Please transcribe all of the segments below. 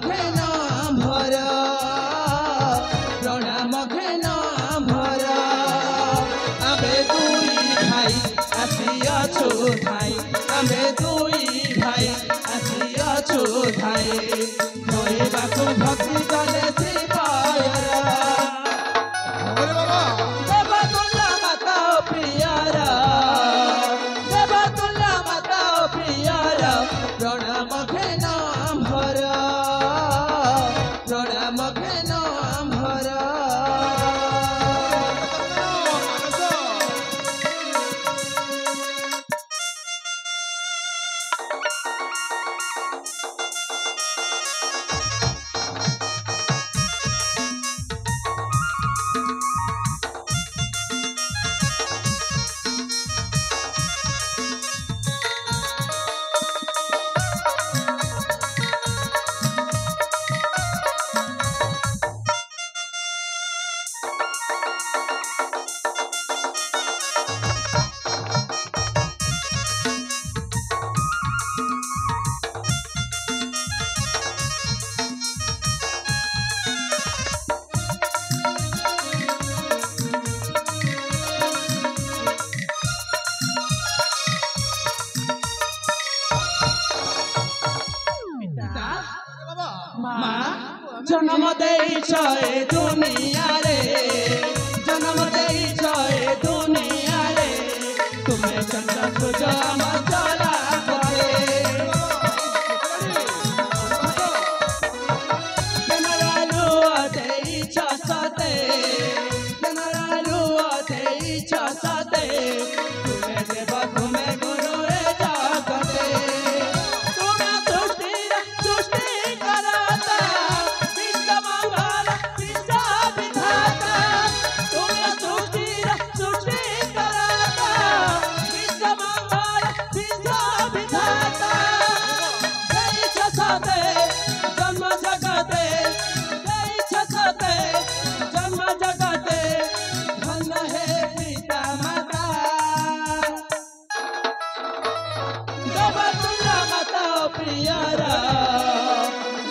घेन भर प्रणाम घेन भर आमे दुई भाई आसियाछु धाई आमे दुई भाई आसियाछु धाई धोइबाकु भक्ति जले शिवायरा देवतुल्य माता प्रियारा देवतुल्य माता प्रियारा प्रणाम घेन भर प्रणाम घेन भर जन्म देइछ ए दुनिया रे जन्म देइछ ए दुनिया रे तुम्हें चंद्र सूर्य मचला करे जनरालु देइछ सते जनरालु देइछ सते तुम्हें देव तुम्हें गुरु रे जगते तुम्हें सृष्टि करता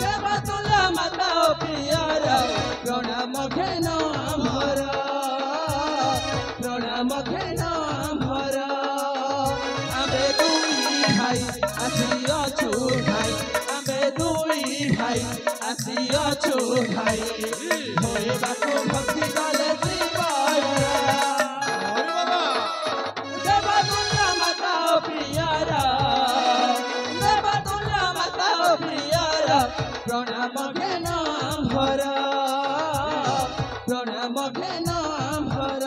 देवतुल्य माता प्रियारा प्रणाम घेन भर प्रणाम घेन भर आमे दुई भाई आसियाछु भाई आमे दुई भाई आसियाछु भाई होइबाकु भक्ति जले शिवायरा देवतुल्य माता प्रियारा देवतुल्य माता प्रियारा प्रणाम घेन भर प्रणाम घेन भर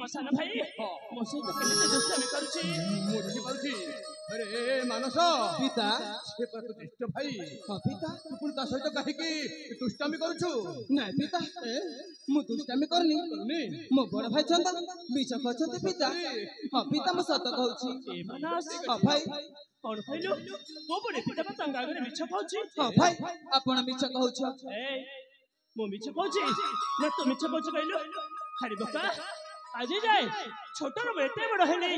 साना भाई मो सहित केमिति दुष्टामी करूची मु देखि पारुची अरे मानस पिता से पर तो दुष्ट भाई हां पिता तू ता सहित काहे की दुष्टामी करूछु नहीं पिता मु दुष्टामी करनी मो बड़ भाई चंदा बीच कहते पिता हां पिता मु सत कहूची ए मानस हां भाई कौन कहलु मो बड़े पिता पतंग आगे मिछ कहूची हां भाई आपण मिछ कहूछ ए मो मिछ कहूची ना तो मिछ कहूछ कहलु हरि बका आज जाए छोट एते बड़ है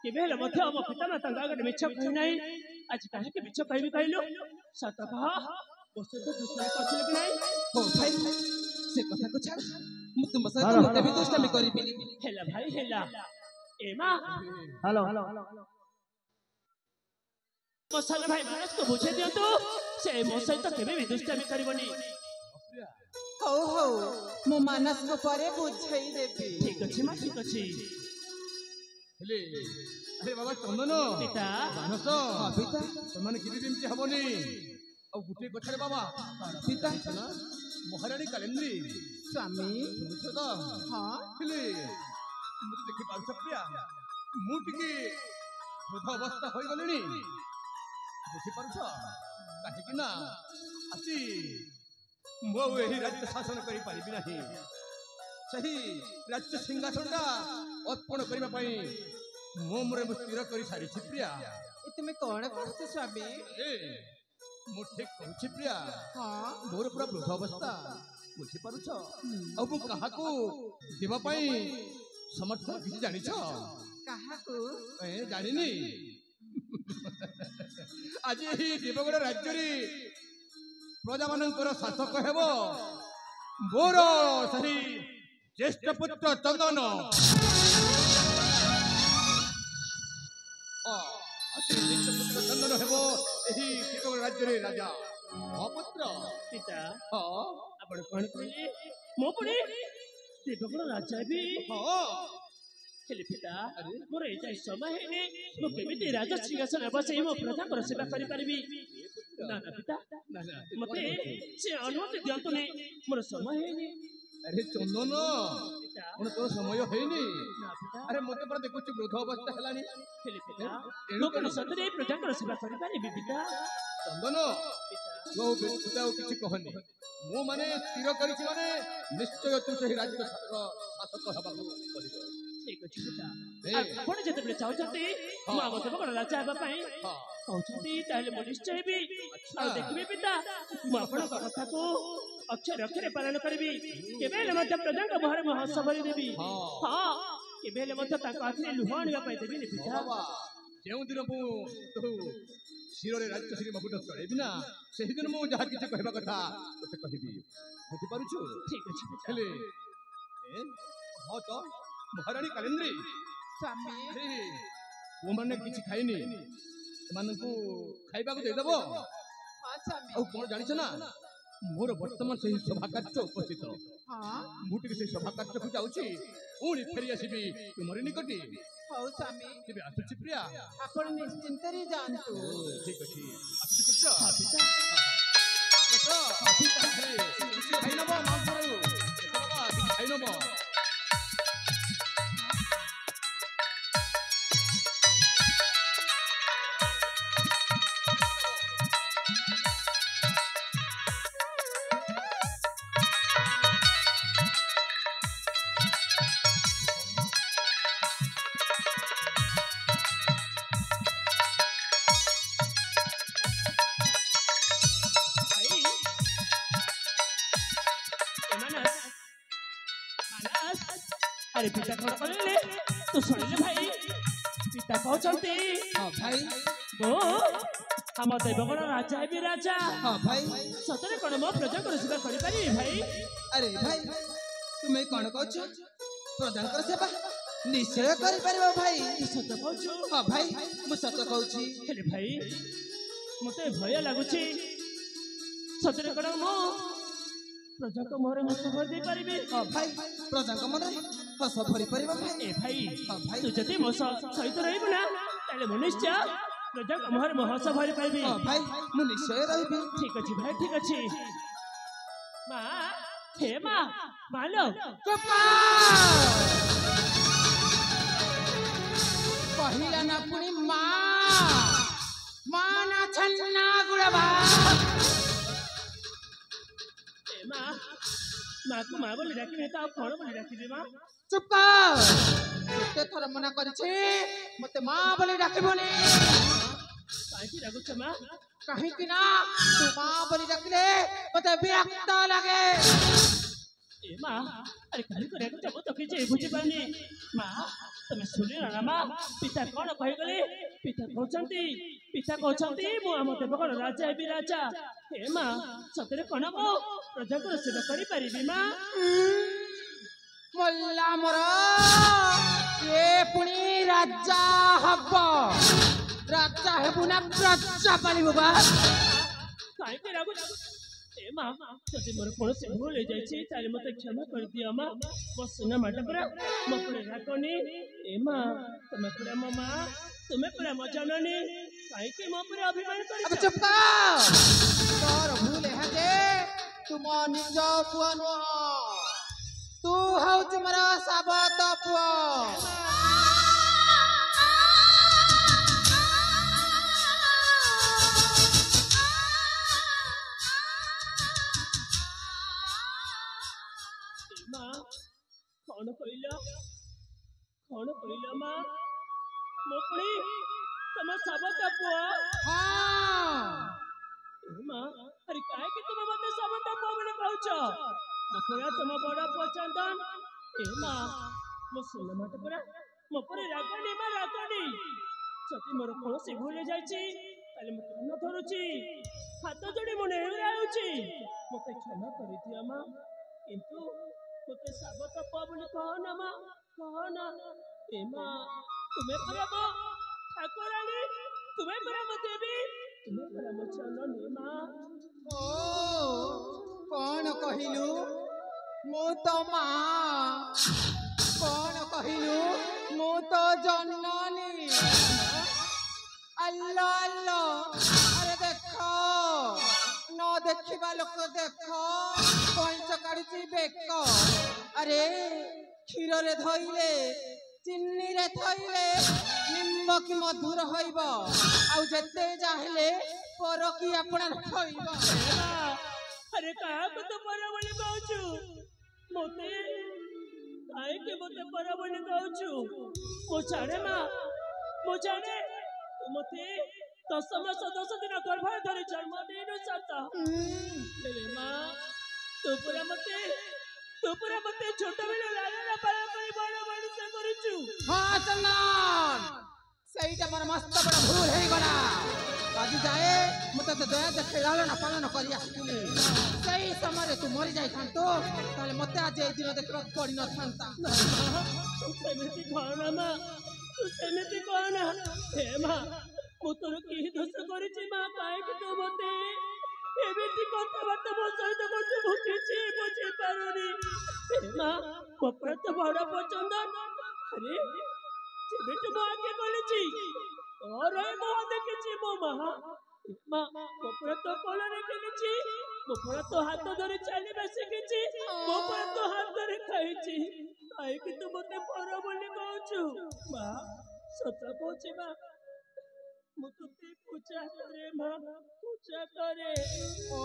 केबे हेले मध्य मो पिता माता आगे मिछ कहि नाही आज काहे के मिछ कहबी कहलु सत कह बसे तो दुष्टामी करछले कि नाही हो भाई से कथा को छाड़ मु तुम सहित मते भी दुष्टामी करबी हेला भाई हेला ए मां हेलो मसाला भाई मानस को बुझे दियो तो से मो सहित केबे भी दुष्टामी करबनी ହଉ ହଉ ମୁଁ ମାନସକୁ ପରେ ବୁଝେଇ ଦେବି। ଠିକ ଅଛି ମା ଠିକ ଅଛି। ହେଲେ ଆରେ ବାବା ଚନ୍ଦନ ପିତା ମାନସ ପିତା ସେମାନେ କେବେ ଏମିତି ହବନି। ଆଉ ଗୋଟିଏ କଥାରେ ବାବା ପିତା ନା ମହାରାଣୀ କାଲେନ୍ଦ୍ରୀ ସ୍ୱାମୀ ଶୁଣୁଛ ତ? ହଁ ହେଲେ ମୁଁ ଦେଖିପାରୁଛ ପ୍ରିୟା ମୁଁ ଟିକେ ବୃଦ୍ଧ ଅବସ୍ଥା ହୋଇଗଲିଣି। ବୁଝିପାରୁଛ କାହିଁକି ନା ଆଜି ମୁଁ ଆଉ ଏହି ରାଜ୍ୟ ଶାସନ କରିପାରିବି ନାହିଁ। ସେହି ରାଜ୍ୟ ସିଂହାସନଟା ଅର୍ପଣ କରିବା ପାଇଁ ମୁଁ ସ୍ଥିର କରି ସାରିଛି ପ୍ରିୟା। ତୁମେ କଣ କରୁଛ ସ୍ୱାମୀ? ମୁଁ ଠିକ କହୁଛି ପ୍ରିୟା। ହଁ ମୋର ପୁରା ବୃଦ୍ଧ ଅବସ୍ଥା ବୁଝିପାରୁଛ। ଆଉ ମୁଁ କାହାକୁ ଦେବା ପାଇଁ ସମର୍ଥ କିଛି ଜାଣିଛ? କାହାକୁ? ଜାଣିନି। ଆଜି ଏହି ଦେବଗଡ଼ ରାଜ୍ୟରେ ପ୍ରଜାମାନଙ୍କର ଶାସକ ହେବ ମୋର ସେହି ଜ୍ୟେଷ୍ଠ ପୁତ୍ର ଚନ୍ଦନ। ଚନ୍ଦନ ହେବ ଏହି ଦେବଗଡ଼ ରାଜ୍ୟରେ ରାଜା। ପୁତ୍ର ପିତା ହଁ ଆପଣ କଣ କହିଲେ? ମୁଁ ପୁଣି ଦେବଗଡ଼ ରାଜା ବି? ହଁ ହେଲେ ପିତା ମୋର ଏଯାଏ ସମୟ ହେଇନି। ମୁଁ କେମିତି ରାଜା ସିଂହାସନ ବସେଇ ମୋ ପ୍ରଜାଙ୍କର ସେବା କରିପାରିବି? ନା ନା ପିତା ମତେ ସେ ଅନୁମତି ଦିଅନ୍ତୁନି। ମୋର ସମୟ ହେଇନି। ଆରେ ଚନ୍ଦନ କଣ ତୋର ସମୟ ହେଇନି? ନା ପିତା। ଆରେ ମତେ ପରା ଦେଖୁଛୁ ବୃଦ୍ଧ ଅବସ୍ଥା ହେଲାଣି। ହେଲେ ପିତା ମୁଁ କଣ ସତରେ ଏଇ ପ୍ରଜାଙ୍କର ସେବା କରିପାରିବି ପିତା? ଚନ୍ଦନ ତୁ ଆଉ କିଛି କହନି। ମୁଁ ମାନେ ସ୍ଥିର କରିଛି ମାନେ ନିଶ୍ଚୟ ତୁ ସେହି ରାଜ୍ୟ ଶାସକ ହେବାକୁ ପଡ଼ିବ। ଠିକ ଅଛି ପିତା। ଆପଣ ଯେତେବେଳେ ଚାହୁଁଛନ୍ତି ମୁଁ ଆମ ଦେବଗଡ଼ ରାଜା ହେବା ପାଇଁ କହୁଛନ୍ତି ତାହେଲେ ମୁଁ ନିଶ୍ଚୟ ହେବି। ଆଉ ଦେଖିବେ ପିତା ମୁଁ ଆପଣଙ୍କ କଥାକୁ ଅକ୍ଷର ଅକ୍ଷରେ ପାଳନ କରିବି। କେବେ ହେଲେ ମଧ୍ୟ ପ୍ରଜାଙ୍କ ମୁହଁରେ ମୁଁ ହସ ଭରିଦେବି। ହଁ କେବେ ହେଲେ ମଧ୍ୟ ତାଙ୍କ ଆଖିରେ ଲୁହ ଆଣିବା ପାଇଁ ଦେବିନି ପିତା। ଯେଉଁଦିନ ମୁଁ ଶିରରେ ରାଜ୍ୟଶ୍ରୀ ମକୁଟ ଚଳେଇବି ନା ସେହିଦିନ ମୁଁ ଯାହା କିଛି କହିବା କଥା ତୋତେ କହିବି। ବୁଝିପାରୁଛୁ? ଠିକ ଅଛି ପିତା। ହେଲେ ହଁ ତ ମହାରାଣୀ କାଲେନ୍ଦ୍ରୀ ସ୍ୱାମୀ ପୁଅମାନେ କିଛି ଖାଇନି ସେମାନଙ୍କୁ ଖାଇବାକୁ ଦେଇଦେବ। ହଁ ସ୍ୱାମୀ। ଆଉ କଣ ଜାଣିଛ ନା ମୋର ବର୍ତ୍ତମାନ ସେହି ସଭା କାର୍ଯ୍ୟ ଉପସ୍ଥିତ। ହଁ ମୁଁ ଟିକେ ସେହି ସଭା କାର୍ଯ୍ୟକୁ ଯାଉଛି ପୁଣି ଫେରି ଆସିବି ତୁମରି ନିକଟି। ହଉ ସ୍ୱାମୀ କେବେ ଆସୁଛି ପ୍ରିୟା? ଆପଣ ନିଶ୍ଚିନ୍ତରେ ଯାଆନ୍ତୁ। ଠିକ ଅଛି ଆସୁଛି ପୁତ୍ର। କିଛି ଖାଇନବ ମାଂସରୁ କିଛି ଖାଇନବ। अरे पिता कौन कहले तू सुनिले भाई पिता कहते हाँ भाई ओ हम देवगण राजा भी राजा। हाँ भाई सतरे कौन मो प्रजाकर सेवा करि पारि भाई? अरे भाई तुम्हें कौन कहछ प्रजाकर सेवा निश्चय करि परिबो भाई। सत कहछु? हाँ भाई मु सत कहूची। हेले भाई मते भय लागुची सतरे कौन मो प्रजा को मोरे हस भर दे पारिबे? हाँ भाई प्रजा को मन हस भरी परिबो भाई। ए भाई हाँ भाई तू जति मो सहित रहबो ना ताले मो निश्चय प्रजा को मोरे हस भरी पाइबे। हाँ भाई मु निश्चय रहबी। ठीक अछि भाई ठीक अछि। मां हे मां मालो चुप्पा पहिला ना पुनी मां ना छन्ना गुड़बा। माँ को माँ बोली डाकी नहीं तो आप कौन बोली डाकी माँ? चुप कर केते थर मना करछे मते माँ बोली डाकिबोनी। काहे की डाकुछ माँ? कहीं कि ना तू माँ बोली डाकिले मते विरक्त लागे। ए माँ अरे काहे को डाकुछ मो तो किछ बुझी पानी। माँ तमे सुनि ना माँ पिता कौन कहि गले? पिता कहउछंती मो हम देवगण राजा हेबी राजा। हे माँ सतरे कौन मो प्रजा को सेवा करि परिबी माँ? मोल्ला मोर ये पुनी राजा हब्बो राजा हेबु ना प्रजा पालिबो बा। काहे के डाकुछ? ए ମା ଯଦି ମୋର କୌଣସି ଭୁଲ ହେଇଯାଇଛି ତାହେଲେ ମତେ କ୍ଷମା କରିଦିଅ ମା। ମୋ ସୁନା ମାଟା ପରା ମୋ ଉପରେ ରାଗନି। ଏ ମା ତମେ ପୁରା ମୋ ମା, ତୁମେ ପୁରା ମୋ ଜନନୀ, କାହିଁକି ମୋ ଉପରେ ଅଭିମାନ अबे କରିଛ? चुप कर तोर भूल है जे तुम निज पुआ नुह तू हौ तुमरा साबत पुआ ଏ ମା କଣ କହିଲ ମା? ମୋ ପୁଣି ତମ ସାବତ ପୁଅ? हाँ ଏ ମା ଆରେ କାହିଁକି ତୁମେ ମତେ ସାବତ ପୁଅ ବୋଲି କହୁଛ? ମୋ ପୁରା ତମ ବଡ ପୁଅ ଚନ୍ଦନ। ଏ ମା ମୋ ସୁନା ମାଟା ପରା ମୋ ଉପରେ ରାଗନି ମା, ରାଗନି। ଯଦି ମୋର କୌଣସି ଭୁଲ ହେଇଯାଇଛି ତାହେଲେ ମୁଁ କାନ ଧରୁଛି, ହାତ ଯୋଡି ମୁଁ ନେହୁରାଉଛି, ମତେ କ୍ଷମା କରିଦିଅ ମା। କିନ୍ତୁ ମତେ ସାବତ ପୁଅ ବୋଲି କହନା ମା, କହନା। ଏ ମା ତୁମେ ପରା ମୋ ଠାକୁରାଣୀ, ତୁମେ ପରା ମୋ ଦେବୀ, ତୁମେ ପରା ମୋ ଜନନୀ ମା। ओ कौन कहिलु मु तो माँ कौन कहिलु मु तो जननी अल्लाह अल्लाह अरे देखो न देखिबा लोक देखो पैंच काढुची बेक अरे क्षीर रे धइले चिन्नी रे थइले निम्ब की मधुर हइब आउ जते जाहले परकी आपणार हइब अरे काहाକୁ ତ ପର ବୋଲି କହୁଛୁ? ମତେ କାହିଁକି ମତେ ପର ବୋଲି କହୁଛୁ? ମୁଁ ଜାଣେ ମା, ମୁଁ ଜାଣେ ତୁ ମତେ 10 ମାସ 10 ଦିନ ଗର୍ଭରେ ଧରି ଜନ୍ମ ଦେଇନୁ ସତ, ହେଲେ ମା ତୁ ପୁରା ମତେ ଛୋଟ ବେଳେ ଲାଳନ ପାଳନ କରି ବଡ଼ ମଣିଷ କରିଛୁ। हाँ चंदन ସେଇଟା ମୋର ମସ୍ତ ବଡ଼ ଭୁଲ ହେଇଗଲା ଆଜି ଯାଏ ମୁଁ ତତେ ଦୟା ଦେଖେ ଲାଳନ ପାଳନ କରି ଆସିଥିଲି ସେଇ ସମୟରେ ତୁ ମରି ଯାଇଥାନ୍ତୁ ତାହେଲେ ମତେ ଆଜି ଏଇ ଦିନ ଦେଖିବାକୁ ପଡ଼ିନଥାନ୍ତା ତୁ ସେମିତି କହନା ମା, ତୁ ସେମିତି କହନା। ହେ ମା ମୁଁ ତୋର କି ଦୋଷ କରିଛି ମା, କାହିଁକି ତୁ ମତେ ଏମିତି କଥାବାର୍ତ୍ତା ମୋ ସହିତ କରୁଛୁ ମୁଁ କିଛି ବୁଝିପାରୁନି। ହେ ମା ମୋ ପୁରା ତ ବଡ଼ ପସନ୍ଦ। ଆରେ ଯେବେଠୁ ମୋ ଆଖି ଖୋଲିଛି ତୋର ଏ ମୁହଁ ଦେଖିଛି ମୋ ମା। ମା ମୋ ପୁରା ତ କୋଳରେ ଖେଳିଛି, ମୋ ପୁରା ତ ହାତ ଧରି ଚାଲିବା ଶିଖିଛି, ମୋ ପୁରା ତ ହାତରେ ଖାଇଛି, କାହିଁକି ତୁ ମତେ ପର ବୋଲି କହୁଛୁ? ମା ସତ କହୁଛି ମା, ମୁଁ ତତେ ପୂଜା କରେ ମା, ପୂଜା କରେ। ଓ